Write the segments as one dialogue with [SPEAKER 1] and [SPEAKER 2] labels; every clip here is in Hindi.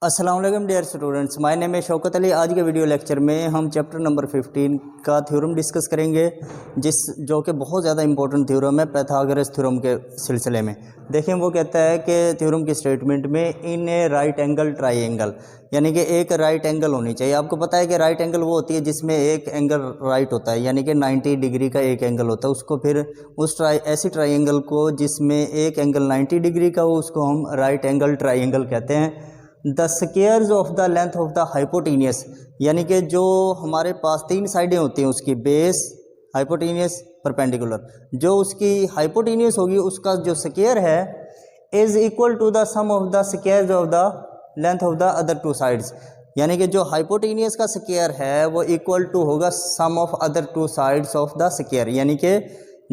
[SPEAKER 1] अस्सलाम वालेकुम डियर स्टूडेंट्स, माय नेम है शौकत अली। आज के वीडियो लेक्चर में हम चैप्टर नंबर 15 का थ्योरम डिस्कस करेंगे, जो कि बहुत ज़्यादा इंपॉर्टेंट थ्योरम है पाइथागोरस थ्योरम के सिलसिले में। देखें, वो कहता है कि थ्योरम की स्टेटमेंट में इन ए राइट एंगल ट्राइंगल, यानी कि एक राइट एंगल होनी चाहिए। आपको पता है कि राइट एंगल वो होती है जिसमें एक एंगल राइट होता है, यानी कि 90 डिग्री का एक एंगल होता है। उसको फिर ऐसी ट्राइंगल को जिसमें एक एंगल 90 डिग्री का हो, उसको हम राइट एंगल ट्राइंगल कहते हैं। The squares of the length of the hypotenuse, यानी कि जो हमारे पास तीन साइडें होती हैं, उसकी बेस, हाइपोटेनियस, परपेंडिकुलर, जो उसकी हाइपोटेनियस होगी उसका जो स्क्वायर है is equal to the sum of the squares of the length of the other two sides, यानी कि जो हाइपोटेनियस का स्क्वायर है वो इक्वल टू होगा sum of other two sides of the square, यानी कि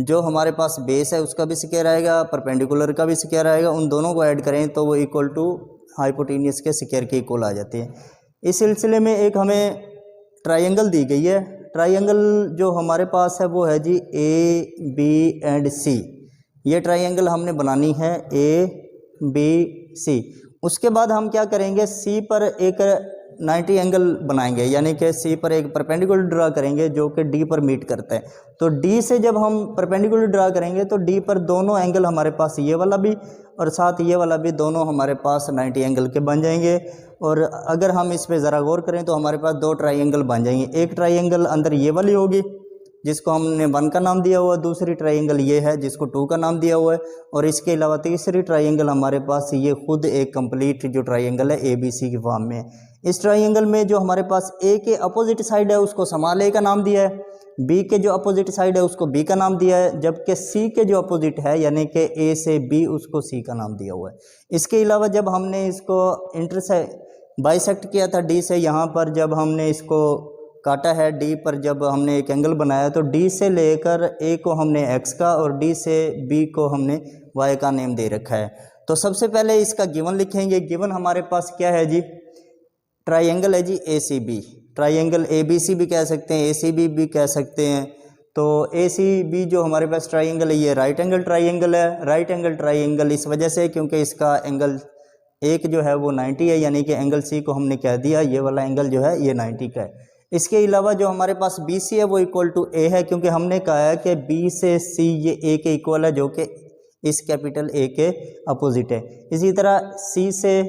[SPEAKER 1] जो हमारे पास बेस है उसका भी स्क्वायर आएगा, परपेंडिकुलर का भी स्क्वायर आएगा। उन दोनों को ऐड करें तो वो इक्वल टू हाइपोटेनियस के स्क्वायर के इक्वल आ जाते हैं। इस सिलसिले में एक हमें ट्रायंगल दी गई है। ट्रायंगल जो हमारे पास है वो है जी ए बी एंड सी। ये ट्रायंगल हमने बनानी है ए बी सी। उसके बाद हम क्या करेंगे, सी पर एक 90 एंगल बनाएंगे, यानी कि सी पर एक परपेंडिकुलर ड्रा करेंगे जो कि डी पर मीट करता है। तो डी से जब हम परपेंडिकुलर ड्रा करेंगे तो डी पर दोनों एंगल हमारे पास, ये वाला भी और साथ ये वाला भी, दोनों हमारे पास 90 एंगल के बन जाएंगे। और अगर हम इस पे ज़रा गौर करें तो हमारे पास दो ट्राइंगल बन जाएंगे। एक ट्राइंगल अंदर ये वाली होगी जिसको हमने 1 का नाम दिया हुआ है, दूसरी ट्राइंगल ये है जिसको 2 का नाम दिया हुआ है, और इसके अलावा तीसरी ट्राइंगल हमारे पास ये खुद एक कंप्लीट जो ट्राइंगल है ए बी सी की फॉर्म में। इस ट्राइंगल में जो हमारे पास ए के अपोजिट साइड है उसको स्मॉल ए का नाम दिया है, बी के जो अपोजिट साइड है उसको बी का नाम दिया है, जबकि सी के जो अपोजिट है यानी कि ए से बी उसको सी का नाम दिया हुआ है। इसके अलावा जब हमने इसको बाइसेक्ट किया था डी से, यहाँ पर जब हमने इसको काटा है डी पर, जब हमने एक एंगल बनाया तो डी से लेकर ए को हमने एक्स का और डी से बी को हमने वाई का नेम दे रखा है। तो सबसे पहले इसका गिवन लिखेंगे। गिवन हमारे पास क्या है जी, ट्राइंगल है जी A C B. Triangle A B C भी कह सकते हैं, ए सी बी भी कह सकते हैं। तो ए सी बी जो हमारे पास ट्राइंगल है ये राइट एंगल ट्राइंगल है। राइट एंगल ट्राइंगल इस वजह से क्योंकि इसका एंगल एक जो है वो 90 है, यानी कि एंगल सी को हमने कह दिया ये वाला एंगल जो है ये 90 का है। इसके अलावा जो हमारे पास बी सी है वो इक्वल टू ए है, क्योंकि हमने कहा है कि बी से सी ये ए के इक्वल है, जो कि इस कैपिटल ए के अपोजिट है। इसी तरह सी से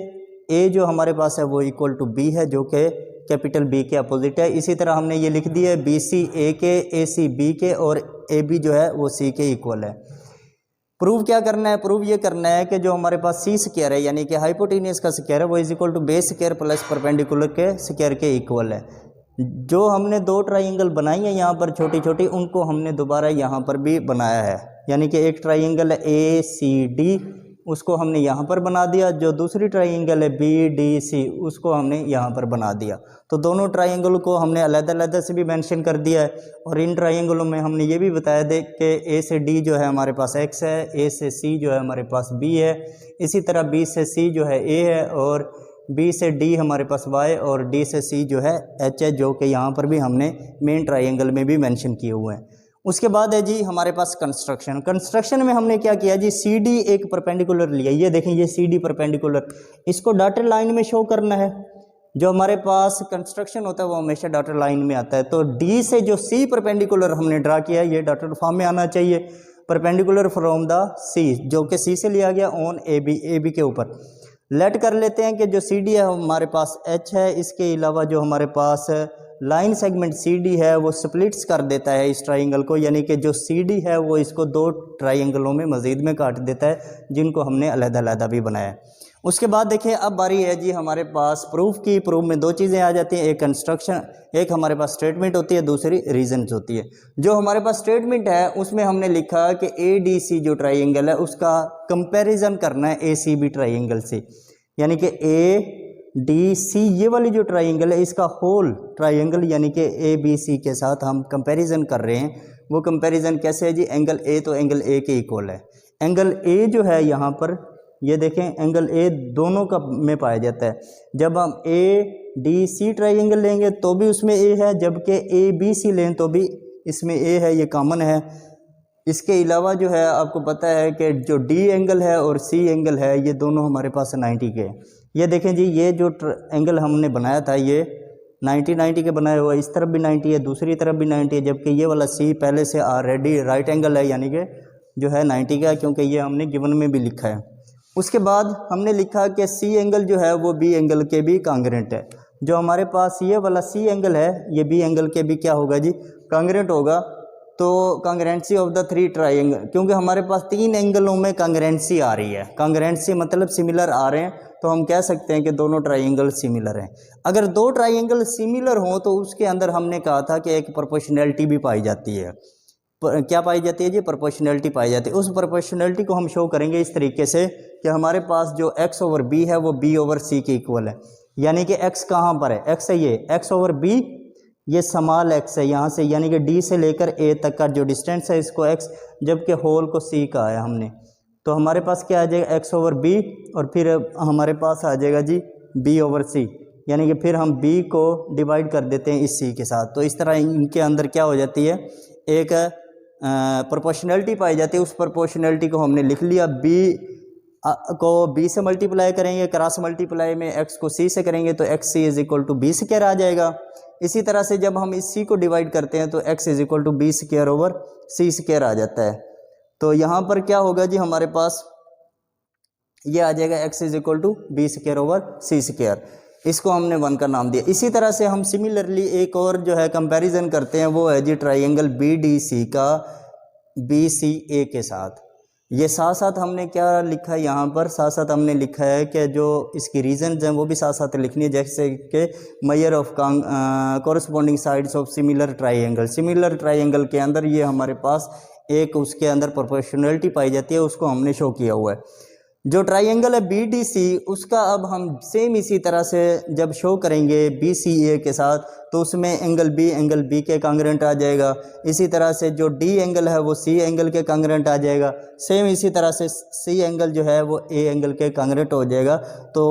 [SPEAKER 1] ए जो हमारे पास है वो इक्वल टू बी है, जो कि कैपिटल बी के अपोजिट है। इसी तरह हमने ये लिख दिया है बी सी ए के, ए सी बी के और ए बी जो है वो सी के इक्वल है। प्रूव क्या करना है, प्रूव ये करना है कि जो हमारे पास सी स्क्वायर है यानी कि हाइपोटेनियस का स्क्वायर है वो is equal to base square plus perpendicular के स्क्वायर के इक्वल है। जो हमने दो ट्राइंगल बनाई है यहाँ पर छोटी छोटी, उनको हमने दोबारा यहाँ पर भी बनाया है, यानी कि एक ट्राइंगल है ए सी डी, उसको हमने यहाँ पर बना दिया। जो दूसरी ट्राइंगल है बी डी सी, उसको हमने यहाँ पर बना दिया। तो दोनों ट्राइंगल को हमने अलग-अलग से भी मेंशन कर दिया है। और इन ट्राइंगलों में हमने ये भी बताया दे कि ए से डी जो है हमारे पास एक्स है, ए से सी जो है हमारे पास बी है, इसी तरह बी से सी जो है ए है, और बी से डी हमारे पास वाई, और डी से सी जो है एच है, जो कि यहाँ पर भी हमने मेन ट्राइंगल में भी मेंशन किए हुए हैं। उसके बाद है जी हमारे पास कंस्ट्रक्शन। कंस्ट्रक्शन में हमने क्या किया जी, सी डी एक परपेंडिकुलर लिया। ये देखें ये सी डी परपेंडिकुलर, इसको डॉटेड लाइन में शो करना है। जो हमारे पास कंस्ट्रक्शन होता है वो हमेशा डॉटेड लाइन में आता है। तो डी से जो सी परपेंडिकुलर हमने ड्रा किया है ये डॉटेड फॉर्म में आना चाहिए। परपेंडिकुलर फ्रॉम द सी, जो कि सी से लिया गया ऑन ए बी के ऊपर। लेट कर लेते हैं कि जो सी डी है हमारे पास एच है। इसके अलावा जो हमारे पास लाइन सेगमेंट सी डी है वो स्प्लिट्स कर देता है इस ट्राइंगल को, यानी कि जो सी डी है वो इसको दो ट्राइंगलों में मजीद में काट देता है, जिनको हमने अलग-अलग भी बनाया है। उसके बाद देखिए अब बारी है जी हमारे पास प्रूफ की। प्रूफ में दो चीज़ें आ जाती हैं, एक कंस्ट्रक्शन, एक हमारे पास स्टेटमेंट होती है, दूसरी रीजन्स होती है। जो हमारे पास स्टेटमेंट है उसमें हमने लिखा कि ए डी सी जो ट्राइंगल है उसका कंपैरिजन करना है ए सी बी ट्राइंगल से, यानी कि ए डी सी ये वाली जो ट्राइंगल है इसका होल ट्राइंगल यानी कि ए बी सी के साथ हम कंपैरिजन कर रहे हैं। वो कंपैरिजन कैसे है जी, एंगल ए तो एंगल ए के इक्वल है। एंगल ए जो है यहाँ पर ये देखें, एंगल ए दोनों का में पाया जाता है। जब हम ए डी सी ट्राइंगल लेंगे तो भी उसमें ए है, जबकि ए बी सी लें तो भी इसमें ए है, ये कॉमन है। इसके अलावा जो है आपको पता है कि जो डी एंगल है और सी एंगल है ये दोनों हमारे पास 90 के हैं। ये देखें जी, ये जो एंगल हमने बनाया था ये 90 के बनाया हुआ, इस तरफ भी 90 है, दूसरी तरफ भी 90 है, जबकि ये वाला सी पहले से ऑलरेडी राइट एंगल है, यानी कि जो है 90 का, क्योंकि ये हमने गिवन में भी लिखा है। उसके बाद हमने लिखा कि सी एंगल जो है वो बी एंगल के भी कांग्रेंट है। जो हमारे पास ये वाला सी एंगल है ये बी एंगल के भी क्या होगा जी, कांग्रेंट होगा। तो कांग्रेंसी ऑफ द 3 ट्राइंगल, क्योंकि हमारे पास 3 एंगलों में कांग्रेंसी आ रही है, कांग्रेंसी मतलब सिमिलर आ रहे हैं, तो हम कह सकते हैं कि दोनों ट्राइंगल सिमिलर हैं। अगर 2 ट्राइंगल सिमिलर हों तो उसके अंदर हमने कहा था कि एक प्रोपोर्शनैलिटी भी पाई जाती है। क्या पाई जाती है जी, प्रोपोर्शनैलिटी पाई जाती है। उस प्रोपोर्शनैलिटी को हम शो करेंगे इस तरीके से कि हमारे पास जो x ओवर b है वो b ओवर c के इक्वल है, यानी कि x कहाँ पर है, x है ये, x ओवर b ये स्मॉल x है यहाँ से, यानी कि d से लेकर a तक का जो डिस्टेंस है इसको x, जबकि होल को c का है हमने, तो हमारे पास क्या आ जाएगा x ओवर b, और फिर हमारे पास आ जाएगा जी b ओवर c, यानी कि फिर हम b को डिवाइड कर देते हैं इस c के साथ। तो इस तरह इनके अंदर क्या हो जाती है, एक प्रोपोर्शनैलिटी पाई जाती है। उस प्रोपोर्शनैलिटी को हमने लिख लिया, b को b से मल्टीप्लाई करेंगे, क्रॉस मल्टीप्लाई में x को c से करेंगे तो x c is equal to b square आ जाएगा। इसी तरह से जब हम इस c को डिवाइड करते हैं तो x is equal to b square over c square आ जाता है। तो यहाँ पर क्या होगा जी, हमारे पास ये आ जाएगा x is equal to b square over c square, इसको हमने 1 का नाम दिया। इसी तरह से हम सिमिलरली एक और जो है कंपैरिजन करते हैं, वो है जी ट्राइंगल BDC का BCA के साथ। ये साथ साथ हमने क्या लिखा है यहाँ पर, साथ साथ हमने लिखा है कि जो इसकी रीजन हैं वो भी साथ साथ लिखनी है, जैसे कि measure of corresponding sides of similar triangle. Similar triangle के अंदर ये हमारे पास एक उसके अंदर प्रोपोर्शनैलिटी पाई जाती है, उसको हमने शो किया हुआ है। जो ट्राइंगल है BDC उसका अब हम सेम इसी तरह से जब शो करेंगे BCA के साथ, तो उसमें एंगल B के कांग्रेंट आ जाएगा। इसी तरह से जो D एंगल है वो C एंगल के कांग्रेंट आ जाएगा। सेम इसी तरह से C एंगल जो है वो A एंगल के कांग्रेंट हो जाएगा। तो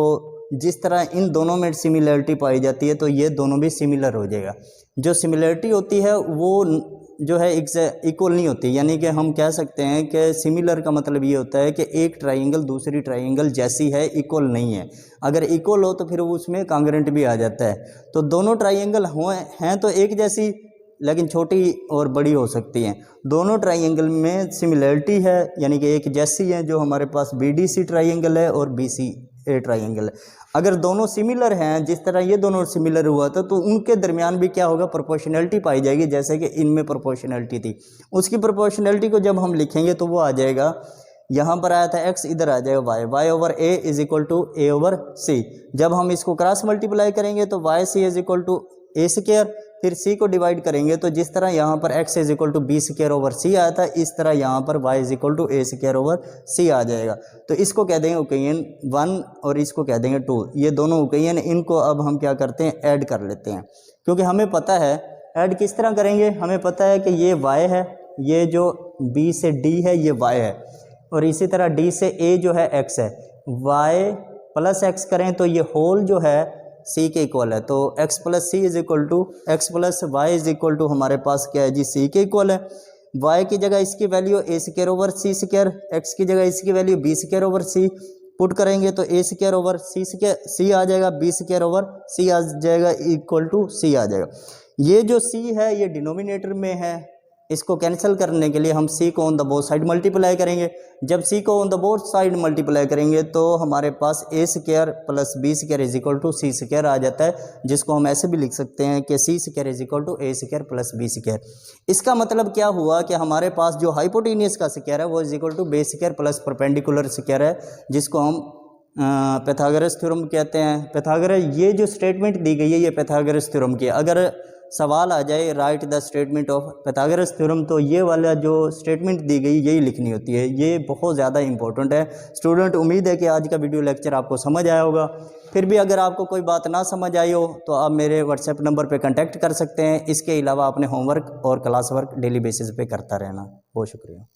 [SPEAKER 1] जिस तरह इन दोनों में सिमिलरिटी पाई जाती है तो ये दोनों भी सिमिलर हो जाएगा। जो सिमिलरिटी होती है वो जो है इक्वल नहीं होती, यानी कि हम कह सकते हैं कि सिमिलर का मतलब ये होता है कि एक ट्राइंगल दूसरी ट्राइंगल जैसी है, इक्वल नहीं है। अगर इक्वल हो तो फिर वो उसमें कांग्रेंट भी आ जाता है। तो दोनों ट्राइंगल हैं तो एक जैसी, लेकिन छोटी और बड़ी हो सकती हैं। दोनों ट्राइंगल में सिमिलरिटी है, यानी कि एक जैसी है, जो हमारे पास BDC ट्राइंगल है और BCA ट्राइंगल है। अगर दोनों सिमिलर हैं, जिस तरह ये दोनों सिमिलर हुआ था, तो उनके दरमियान भी क्या होगा, प्रोपोर्शनैलिटी पाई जाएगी, जैसे कि इनमें प्रोपोर्शनैलिटी थी। उसकी प्रोपोर्शनैलिटी को जब हम लिखेंगे तो वो आ जाएगा, यहाँ पर आया था x, इधर आ जाएगा y over a is equal to a over c। जब हम इसको क्रॉस मल्टीप्लाई करेंगे तो y c is equal to a square, फिर c को डिवाइड करेंगे तो जिस तरह यहाँ पर x is equal to b square over c आया था, इस तरह यहाँ पर y is equal to a square over c आ जाएगा। तो इसको कह देंगे ओकेयन 1 और इसको कह देंगे 2, ये दोनों ओकेयन। इनको अब हम क्या करते हैं, ऐड कर लेते हैं, क्योंकि हमें पता है ऐड किस तरह करेंगे। हमें पता है कि ये y है, ये जो b से d है ये y है, और इसी तरह d से a जो है x है। y प्लस x करें तो ये होल जो है c के इक्वल है, तो x plus C is equal to X plus Y is equal to हमारे पास क्या है जी, c के इक्वल है। y की जगह इसकी value a square over c square, x की जगह इसकी value b square over c put करेंगे तो a स्क्वायर ओवर c आ जाएगा, b स्क्वायर ओवर c आ जाएगा, इक्वल टू c आ जाएगा। ये जो c है ये डिनोमिनेटर में है, इसको कैंसिल करने के लिए हम c को on the both side multiply करेंगे। जब c को on the both side multiply करेंगे तो हमारे पास a square plus b square is equal to c square आ जाता है, जिसको हम ऐसे भी लिख सकते हैं कि c square is equal to a square plus b square. इसका मतलब क्या हुआ कि हमारे पास जो हाइपोटेनियस का स्क्वायर है वो is equal to base square plus perpendicular square है, जिसको हम पैथागोरस थ्योरम कहते हैं। पैथागोरस, ये जो स्टेटमेंट दी गई है ये पैथागोरस थ्योरम की। अगर सवाल आ जाए right the statement of Pythagoras theorem, तो ये वाला जो स्टेटमेंट दी गई यही लिखनी होती है। ये बहुत ज़्यादा इंपॉर्टेंट है स्टूडेंट। उम्मीद है कि आज का वीडियो लेक्चर आपको समझ आया होगा। फिर भी अगर आपको कोई बात ना समझ आई हो तो आप मेरे व्हाट्सएप नंबर पे कांटेक्ट कर सकते हैं। इसके अलावा अपने होमवर्क और क्लास वर्क डेली बेसिस पे करता रहना। बहुत शुक्रिया।